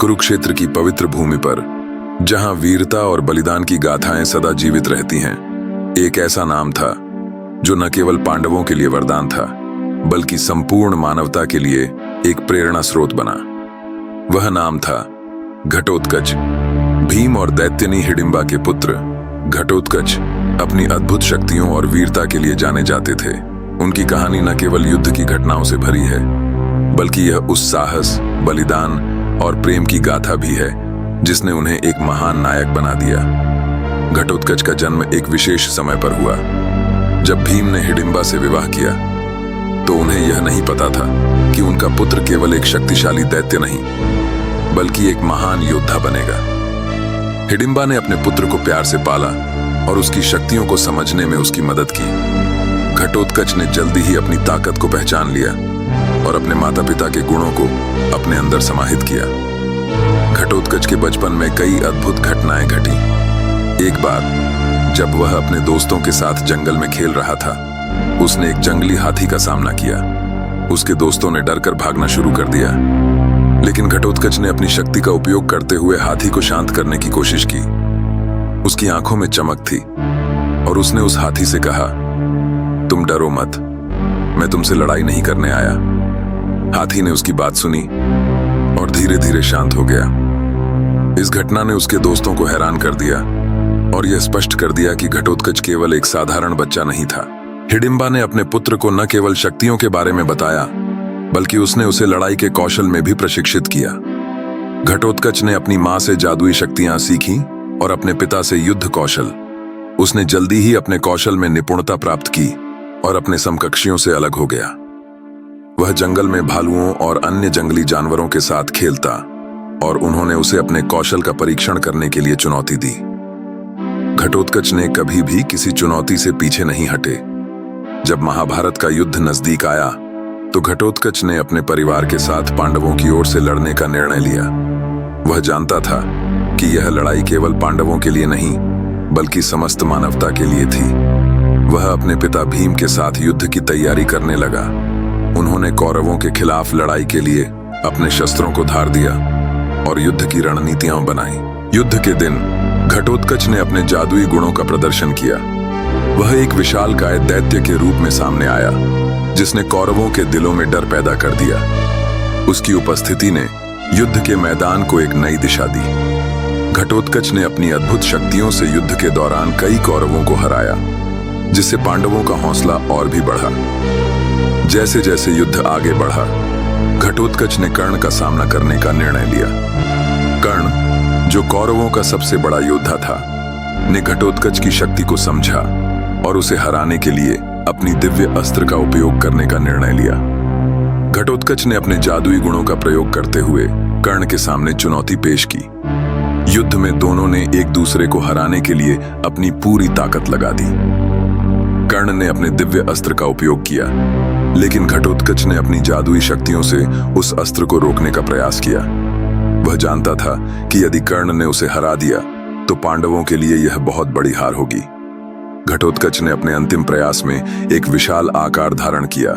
कुरुक्षेत्र की पवित्र भूमि पर, जहां वीरता और बलिदान की गाथाएं सदा जीवित रहती हैं, एक ऐसा नाम था जो न केवल पांडवों के लिए वरदान था, बल्कि संपूर्ण मानवता के लिए एक प्रेरणा स्रोत बना। वह नाम था घटोत्कच। भीम और दैत्यनी हिडिंबा के पुत्र घटोत्कच अपनी अद्भुत शक्तियों और वीरता के लिए जाने जाते थे। उनकी कहानी न केवल युद्ध की घटनाओं से भरी है, बल्कि यह उस साहस, बलिदान और प्रेम की गाथा भी है जिसने उन्हें एक महान नायक बना दिया। घटोत्कच का जन्म एक विशेष समय पर हुआ। जब भीम ने हिडिंबा से विवाह किया तो उन्हें यह नहीं पता था कि उनका पुत्र केवल एक शक्तिशाली दैत्य नहीं, बल्कि एक महान योद्धा बनेगा। हिडिंबा ने अपने पुत्र को प्यार से पाला और उसकी शक्तियों को समझने में उसकी मदद की। घटोत्कच ने जल्दी ही अपनी ताकत को पहचान लिया और अपने माता पिता के गुणों को अपने अंदर समाहित किया। घटोत्कच के बचपन में कई अद्भुत घटनाएं घटी। एक बार जब वह अपने दोस्तों के साथ जंगल में खेल रहा था, उसने एक जंगली हाथी का सामना किया। उसके दोस्तों ने डरकर भागना शुरू कर दिया, लेकिन घटोत्कच ने अपनी शक्ति का उपयोग करते हुए हाथी को शांत करने की कोशिश की। उसकी आंखों में चमक थी और उसने उस हाथी से कहा, तुम डरो मत, मैं तुमसे लड़ाई नहीं करने आया। हाथी ने उसकी बात सुनी और धीरे धीरे शांत हो गया। इस घटना ने उसके दोस्तों को हैरान कर दिया और यह स्पष्ट कर दिया कि घटोत्कच केवल एक साधारण बच्चा नहीं था। हिडिंबा ने अपने पुत्र को न केवल शक्तियों के बारे में बताया, बल्कि उसने उसे लड़ाई के कौशल में भी प्रशिक्षित किया। घटोत्कच ने अपनी मां से जादुई शक्तियां सीखी और अपने पिता से युद्ध कौशल। उसने जल्दी ही अपने कौशल में निपुणता प्राप्त की और अपने समकक्षियों से अलग हो गया। वह जंगल में भालुओं और अन्य जंगली जानवरों के साथ खेलता और उन्होंने उसे अपने कौशल का परीक्षण करने के लिए चुनौती दी। घटोत्कच ने कभी भी किसी चुनौती से पीछे नहीं हटे। जब महाभारत का युद्ध नजदीक आया तो घटोत्कच ने अपने परिवार के साथ पांडवों की ओर से लड़ने का निर्णय लिया। वह जानता था कि यह लड़ाई केवल पांडवों के लिए नहीं, बल्कि समस्त मानवता के लिए थी। वह अपने पिता भीम के साथ युद्ध की तैयारी करने लगा। उन्होंने कौरवों के खिलाफ लड़ाई के लिए अपने शस्त्रों को धार दिया और युद्ध की रणनीतियां बनाई। युद्ध के दिन घटोत्कच ने अपने जादुई गुणों का प्रदर्शन किया। वह एक विशालकाय दैत्य के रूप में सामने आया, जिसने कौरवों के दिलों में डर पैदा कर दिया। उसकी उपस्थिति ने युद्ध के मैदान को एक नई दिशा दी। घटोत्कच ने अपनी अद्भुत शक्तियों से युद्ध के दौरान कई कौरवों को हराया, जिससे पांडवों का हौसला और भी बढ़ा। जैसे जैसे युद्ध आगे बढ़ा, घटोत्कच ने कर्ण का सामना करने का निर्णय लिया। कर्ण, जो कौरवों का सबसे बड़ा योद्धा था, ने घटोत्कच की शक्ति को समझा और उसे हराने के लिए अपनी दिव्य अस्त्र का उपयोग करने का निर्णय लिया। घटोत्कच ने अपने जादुई गुणों का प्रयोग करते हुए कर्ण के सामने चुनौती पेश की। युद्ध में दोनों ने एक दूसरे को हराने के लिए अपनी पूरी ताकत लगा दी। कर्ण ने अपने दिव्य अस्त्र का उपयोग किया, लेकिन घटोत्कच ने अपनी जादुई शक्तियों से उस अस्त्र को रोकने का प्रयास किया। वह जानता था कि यदि कर्ण ने उसे हरा दिया तो पांडवों के लिए यह बहुत बड़ी हार होगी। घटोत्कच ने अपने अंतिम प्रयास में एक विशाल आकार धारण किया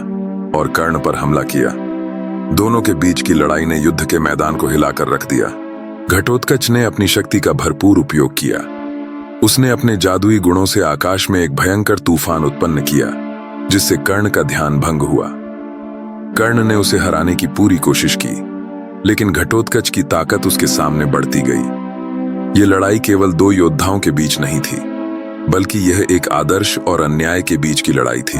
और कर्ण पर हमला किया। दोनों के बीच की लड़ाई ने युद्ध के मैदान को हिलाकर रख दिया। घटोत्कच ने अपनी शक्ति का भरपूर उपयोग किया। उसने अपने जादुई गुणों से आकाश में एक भयंकर तूफान उत्पन्न किया, जिससे कर्ण का ध्यान भंग हुआ। कर्ण ने उसे हराने की पूरी कोशिश की, लेकिन घटोत्कच की ताकत उसके सामने बढ़ती गई। यह लड़ाई केवल दो योद्धाओं के बीच नहीं थी, बल्कि यह एक आदर्श और अन्याय के बीच की लड़ाई थी।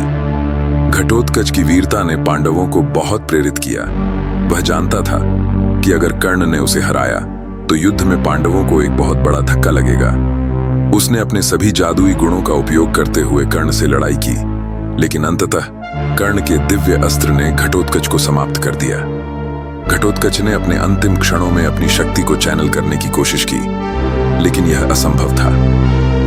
घटोत्कच की वीरता ने पांडवों को बहुत प्रेरित किया। वह जानता था कि अगर कर्ण ने उसे हराया तो युद्ध में पांडवों को एक बहुत बड़ा धक्का लगेगा। उसने अपने सभी जादुई गुणों का उपयोग करते हुए कर्ण से लड़ाई की, लेकिन अंततः कर्ण के दिव्य अस्त्र ने घटोत्कच को समाप्त कर दिया। घटोत्कच ने अपने अंतिम क्षणों में अपनी शक्ति को चैनल करने की कोशिश की, लेकिन यह असंभव था।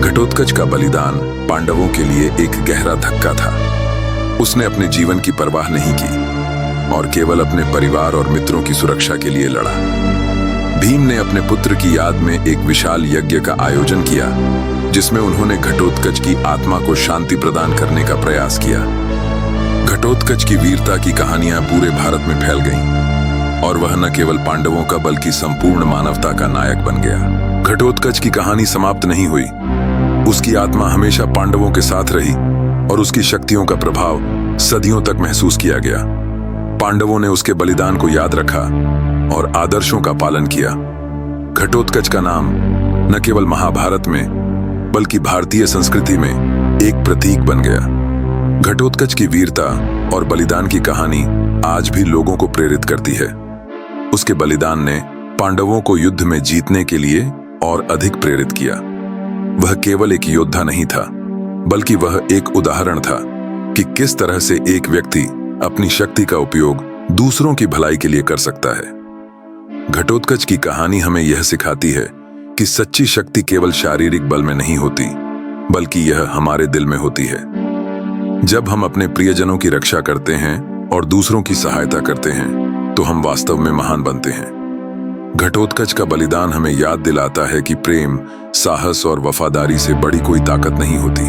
घटोत्कच का बलिदान पांडवों के लिए एक गहरा धक्का था। उसने अपने जीवन की परवाह नहीं की और केवल अपने परिवार और मित्रों की सुरक्षा के लिए लड़ा। भीम ने अपने पुत्र की याद में एक विशाल यज्ञ का आयोजन किया, जिसमें उन्होंने घटोत्कच की आत्मा को शांति प्रदान करने का प्रयास किया। घटोत्कच की वीरता की कहानियां पूरे भारत में फैल गईं। और वह न केवल पांडवों का बल्कि संपूर्ण मानवता का नायक बन गया। घटोत्कच की कहानी समाप्त नहीं हुई। उसकी आत्मा हमेशा पांडवों के साथ रही और उसकी शक्तियों का प्रभाव सदियों तक महसूस किया गया। पांडवों ने उसके बलिदान को याद रखा और आदर्शों का पालन किया। घटोत्कच का नाम न केवल महाभारत में बल्कि भारतीय संस्कृति में एक प्रतीक बन गया। घटोत्कच की वीरता और बलिदान की कहानी आज भी लोगों को प्रेरित करती है। उसके बलिदान ने पांडवों को युद्ध में जीतने के लिए और अधिक प्रेरित किया। वह केवल एक योद्धा नहीं था, बल्कि वह एक उदाहरण था कि किस तरह से एक व्यक्ति अपनी शक्ति का उपयोग दूसरों की भलाई के लिए कर सकता है। घटोत्कच की कहानी हमें यह सिखाती है कि सच्ची शक्ति केवल शारीरिक बल में नहीं होती, बल्कि यह हमारे दिल में होती है। जब हम अपने प्रियजनों की रक्षा करते हैं और दूसरों की सहायता करते हैं, तो हम वास्तव में महान बनते हैं। घटोत्कच का बलिदान हमें याद दिलाता है कि प्रेम, साहस और वफादारी से बड़ी कोई ताकत नहीं होती।